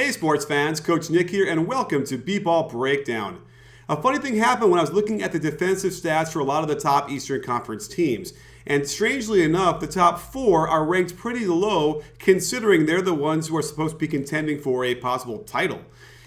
Hey sports fans, Coach Nick here and welcome to BBallBreakdown. A funny thing happened when I was looking at the defensive stats for a lot of the top Eastern Conference teams. And strangely enough, the top 4 are ranked pretty low considering they're the ones who are supposed to be contending for a possible title.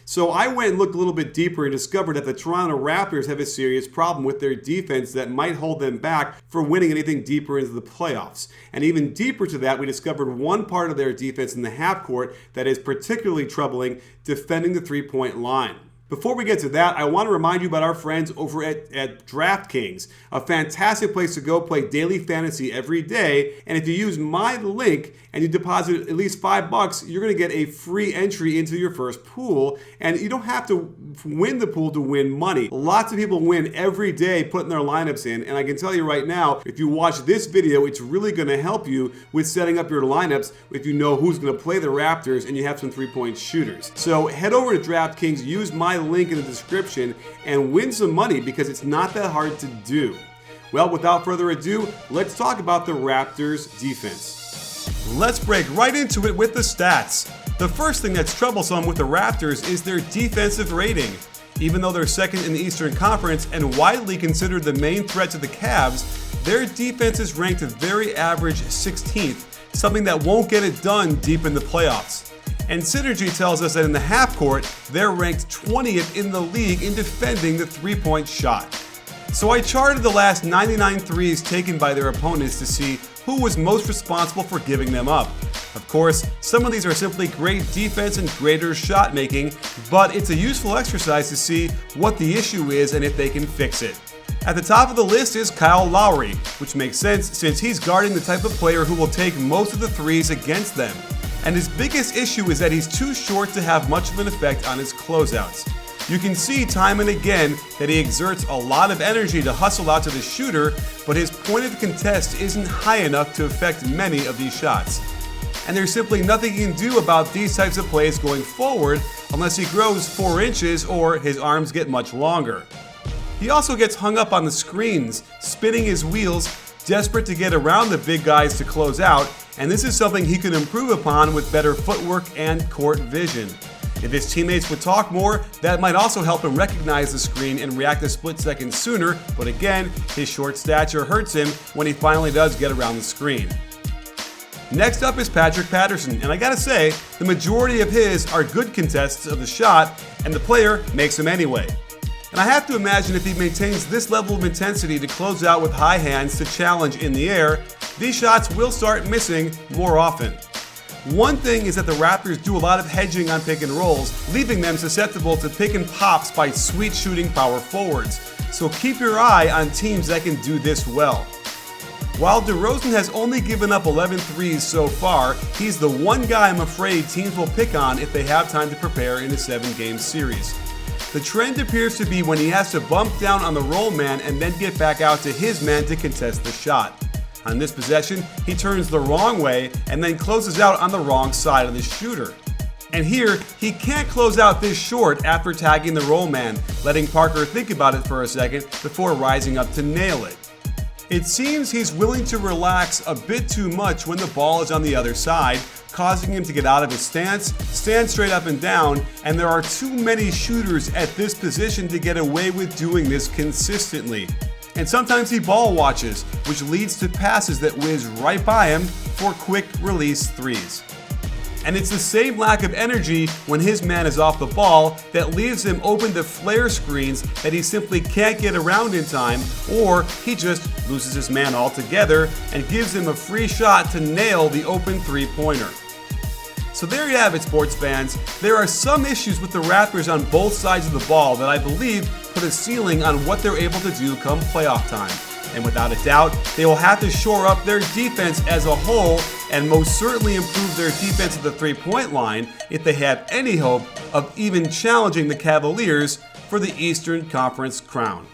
So I went and looked a little bit deeper and discovered that the Toronto Raptors have a serious problem with their defense that might hold them back from winning anything deeper into the playoffs. And even deeper to that, we discovered one part of their defense in the half court that is particularly troubling, defending the three-point line. Before we get to that, I want to remind you about our friends over at DraftKings, a fantastic place to go play daily fantasy every day. And if you use my link and you deposit at least $5, you're going to get a free entry into your first pool. And you don't have to win the pool to win money. Lots of people win every day putting their lineups in. And I can tell you right now, if you watch this video, it's really going to help you with setting up your lineups if you know who's going to play the Raptors and you have some three-point shooters. So head over to DraftKings, use my link in the description and win some money because it's not that hard to do. Well, without further ado, let's talk about the Raptors defense. Let's break right into it with the stats. The first thing that's troublesome with the Raptors is their defensive rating. Even though they're second in the Eastern Conference and widely considered the main threat to the Cavs, their defense is ranked a very average 16th, something that won't get it done deep in the playoffs. And Synergy tells us that in the half court, they're ranked 20th in the league in defending the three-point shot. So I charted the last 99 threes taken by their opponents to see who was most responsible for giving them up. Of course, some of these are simply great defense and greater shot making, but it's a useful exercise to see what the issue is and if they can fix it. At the top of the list is Kyle Lowry, which makes sense since he's guarding the type of player who will take most of the threes against them. And his biggest issue is that he's too short to have much of an effect on his closeouts. You can see time and again that he exerts a lot of energy to hustle out to the shooter, but his point of contest isn't high enough to affect many of these shots. And there's simply nothing he can do about these types of plays going forward unless he grows 4 inches or his arms get much longer. He also gets hung up on the screens, spinning his wheels, desperate to get around the big guys to close out, and this is something he can improve upon with better footwork and court vision. If his teammates would talk more, that might also help him recognize the screen and react a split second sooner, but again, his short stature hurts him when he finally does get around the screen. Next up is Patterson, and I gotta say, the majority of his are good contests of the shot, and the player makes them anyway. And I have to imagine if he maintains this level of intensity to close out with high hands to challenge in the air, these shots will start missing more often. One thing is that the Raptors do a lot of hedging on pick and rolls, leaving them susceptible to pick and pops by sweet shooting power forwards. So keep your eye on teams that can do this well. While DeRozan has only given up 11 threes so far, he's the one guy I'm afraid teams will pick on if they have time to prepare in a 7-game series. The trend appears to be when he has to bump down on the roll man and then get back out to his man to contest the shot. On this possession, he turns the wrong way and then closes out on the wrong side of the shooter. And here, he can't close out this short after tagging the roll man, letting Parker think about it for a second before rising up to nail it. It seems he's willing to relax a bit too much when the ball is on the other side, causing him to get out of his stance, stand straight up and down, and there are too many shooters at this position to get away with doing this consistently. And sometimes he ball watches, which leads to passes that whiz right by him for quick release threes. And it's the same lack of energy when his man is off the ball that leaves him open to flare screens that he simply can't get around in time, or he just loses his man altogether and gives him a free shot to nail the open three-pointer. So there you have it, sports fans. There are some issues with the Raptors on both sides of the ball that I believe put a ceiling on what they're able to do come playoff time. And without a doubt, they will have to shore up their defense as a whole and most certainly improve their defense at the three-point line if they have any hope of even challenging the Cavaliers for the Eastern Conference crown.